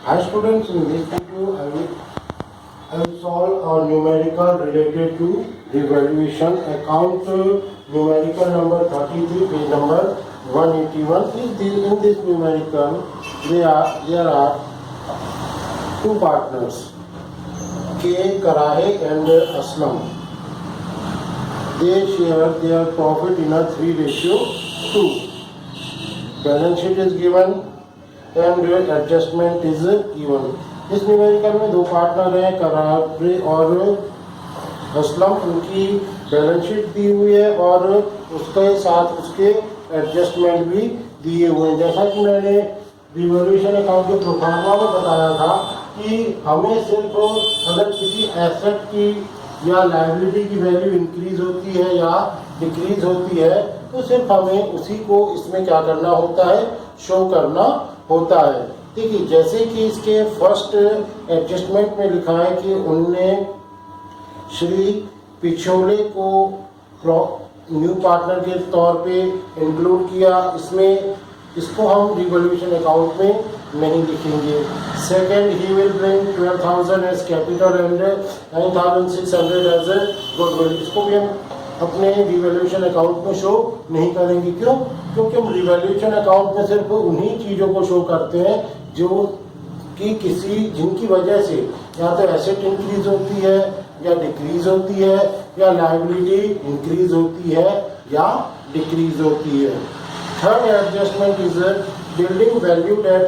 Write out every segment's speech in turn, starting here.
Hi students, in this video I will solve a numerical related to revaluation account numerical number 33 page number 181. In this numerical there are two partners K. Karahe and Aslam. They share their profit in a 3:2. Balance sheet is given and adjustment is given. इस numerical में दो partner हैं करारे और असलम। उनकी balance sheet दी हुई है और उसके साथ उसके एडजस्टमेंट भी दिए हुए हैं। जैसा कि मैंने रिवॉल्यूशन अकाउंट के प्रोफार्मा में बताया था कि हमें सिर्फ अगर किसी एसेट की या लायबिलिटी की वैल्यू इंक्रीज होती है या डिक्रीज होती है तो सिर्फ हमें उसी को इसमें क्या करना होता है, शो करना होता है। ठीक है, जैसे कि इसके फर्स्ट एडजस्टमेंट में लिखा है कि उनने श्री पिछोले को न्यू पार्टनर के तौर पे इंक्लूड किया। इसमें इसको हम रिवॉल्यूशन अकाउंट में नहीं लिखेंगे। Second, he will bring 12,000 as capital and 9,600 as a goodwill. इसको भी हम अपने रिवॉल्यूशन अकाउंट में शो नहीं करेंगे। क्यों? क्योंकि हम रिवॉल्यूशन अकाउंट में सिर्फ उन्हीं चीज़ों को शो करते हैं जो कि जिनकी वजह से या तो एसेट इंक्रीज होती है या डिक्रीज होती है या लायबिलिटी इंक्रीज होती है या डिक्रीज होती है। Third adjustment is building valued at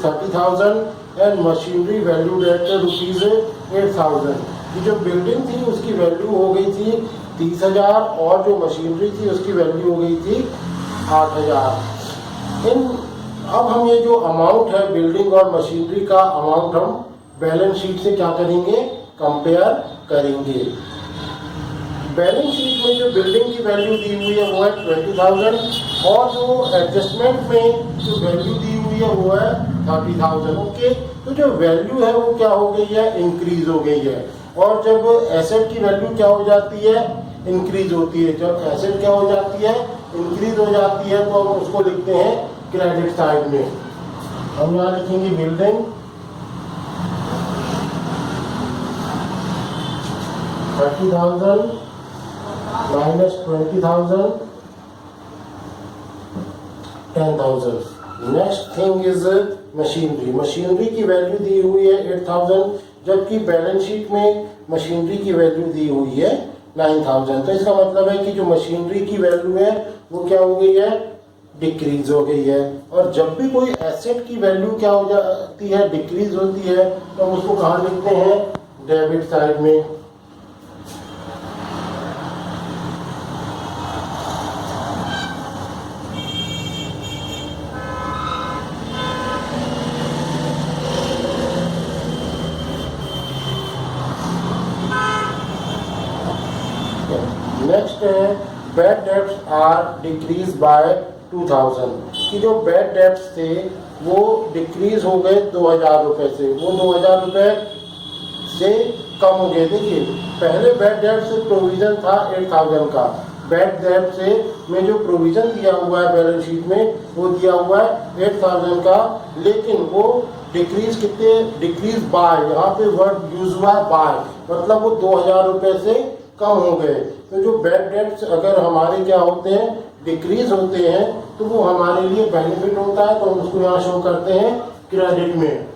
₹30,000 and machinery valued at ₹8,000। ये जो बिल्डिंग थी उसकी वैल्यू हो गई थी 30,000 और जो मशीनरी थी उसकी वैल्यू हो गई थी 8,000। अब हम ये जो अमाउंट है बिल्डिंग और मशीनरी का अमाउंट हम बैलेंस शीट से क्या करेंगे, कंपेयर करेंगे। बैलेंस शीट में जो बिल्डिंग की वैल्यू दी हुई है वो है 20,000 और जो एडजस्टमेंट में जो वैल्यू दी हुई है वो है 30,000। ओके, तो जो वैल्यू है वो क्या हो गई है, इंक्रीज हो गई है। और जब एसेट की वैल्यू क्या हो जाती है, इंक्रीज होती है। जब एसेट क्या हो जाती है, इंक्रीज हो जाती है तो हम उसको लिखते हैं क्रेडिट साइड में। हम यहाँ लिखेंगे building 30,000 minus 20,000 10,000। Next thing is machinery. Machinery की वैल्यू दी हुई है 8,000 जबकि बैलेंस शीट में मशीनरी की वैल्यू दी हुई है 9,000। तो इसका मतलब है कि जो मशीनरी की वैल्यू है वो क्या हो गई है, डिक्रीज हो गई है। और जब भी कोई एसेट की वैल्यू क्या हो जाती है, डिक्रीज होती है, तो हम उसको कहाँ लिखते हैं, डेबिट साइड में। नेक्स्ट है bad debts are decrease by 2,000। कि जो बैड डेब्ट्स थे वो डिक्रीज हो गए 2,000 रुपये से, वो 2,000 रुपये से कम हो गए। देखिए पहले बैड डेब्ट से प्रोविजन था 8,000 का, बैड डेब्ट से में जो प्रोविजन दिया हुआ है बैलेंस शीट में वो दिया हुआ है 8,000 का, लेकिन वो डिक्रीज कितने, डिक्रीज बाय, यहाँ पे वर्ड यूज हुआ है बाय, मतलब वो 2,000 रुपये से कम हो गए। तो जो बैड डेब्ट्स अगर हमारे क्या होते हैं, डिक्रीज होते हैं, तो वो हमारे लिए बेनिफिट होता है, तो हम उसको यहाँ शो करते हैं क्रेडिट में।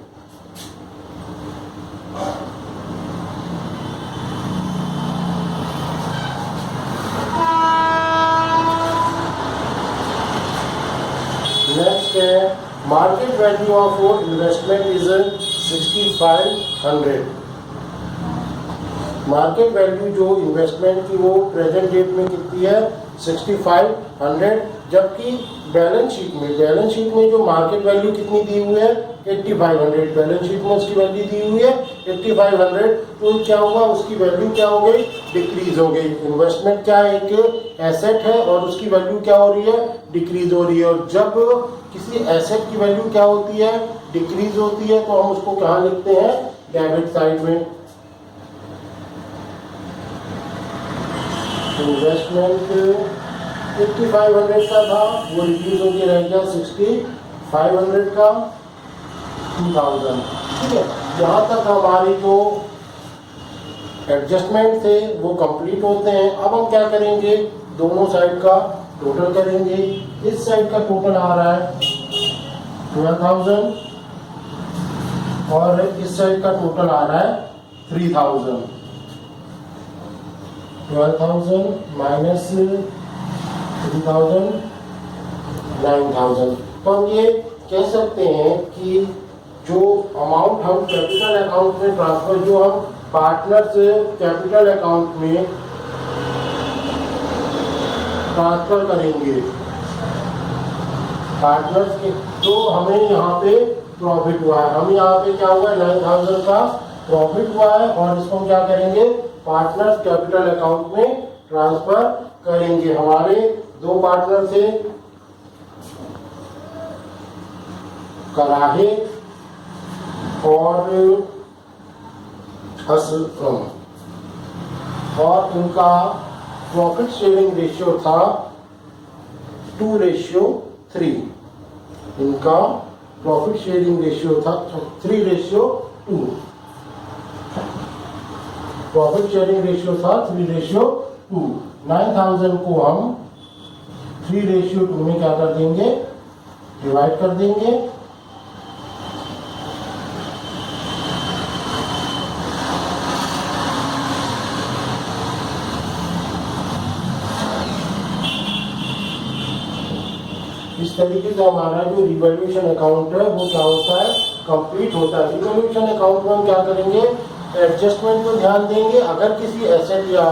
नेक्स्ट है market value of investment is 6,500। Market value जो इन्वेस्टमेंट की वो प्रेजेंट डेट में कितनी है, 6,500। जबकि बैलेंस शीट में जो मार्केट वैल्यू कितनी दी हुई है, 8,500। बैलेंस शीट में उसकी वैल्यू दी हुई है 8,500। तो क्या हुआ, उसकी वैल्यू क्या हो गई, डिक्रीज हो गई। इन्वेस्टमेंट क्या है, एक एसेट है और उसकी वैल्यू क्या हो रही है, डिक्रीज हो रही है। और जब किसी एसेट की वैल्यू क्या होती है, डिक्रीज होती है, तो हम उसको कहाँ लिखते हैं, डेबिट साइड में। इन्वेस्टमेंट 8,500 का था, वो रिड्यूस होकर रह गया 6,500 का। 2000। ठीक है, यहाँ तक हमारी जो एडजस्टमेंट थे वो कंप्लीट होते हैं। अब हम क्या करेंगे, दोनों साइड का टोटल करेंगे। इस साइड का टोटल आ रहा है 12,000 और इस साइड का टोटल आ रहा है 3000। 12,000 माइनस 3000 9,000। तो हम ये कह सकते हैं कि जो अमाउंट हम कैपिटल अकाउंट में ट्रांसफर, जो हम पार्टनर से कैपिटल अकाउंट में ट्रांसफर करेंगे पार्टनर्स के, तो हमें यहाँ पे प्रॉफिट हुआ है। हम यहाँ पे क्या हुआ है, 9,000 का प्रॉफिट हुआ है और इसको हम क्या करेंगे, पार्टनर्स कैपिटल अकाउंट में ट्रांसफर करेंगे। हमारे दो पार्टनर से कराहे और असलम, और इनका प्रॉफिट शेयरिंग रेशियो था 2:3। इनका प्रॉफिट शेयरिंग रेशियो था 3:2। प्रॉफिट शेयरिंग रेशियो था 3:2। 9,000 को हम 3:2 में क्या कर देंगे, डिवाइड कर देंगे। इस तरीके से हमारा जो रिवॉल्यूशन अकाउंट है वो क्या होता है, कंप्लीट होता है। रिवॉल्यूशन अकाउंट में हम क्या करेंगे, एडजस्टमेंट को ध्यान देंगे। अगर किसी एसेट या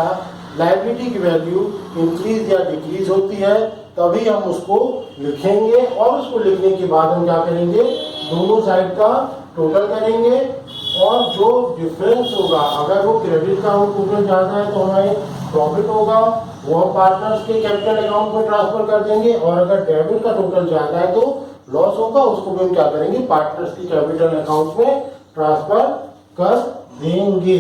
लायबिलिटी की वैल्यू इंक्रीज या डिक्रीज होती है तभी हम उसको लिखेंगे, और उसको लिखने के बाद हम क्या करेंगे, दोनों साइड का टोटल करेंगे और जो डिफरेंस होगा, अगर वो क्रेडिट का टोटल ज़्यादा है तो हमें प्रॉफिट होगा, वो हम पार्टनर्स के कैपिटल अकाउंट में ट्रांसफर कर देंगे, और अगर डेबिट का टोटल ज़्यादा है तो लॉस होगा, उसको भी हम क्या करेंगे, पार्टनर्स की कैपिटल अकाउंट में ट्रांसफर कर देंगे।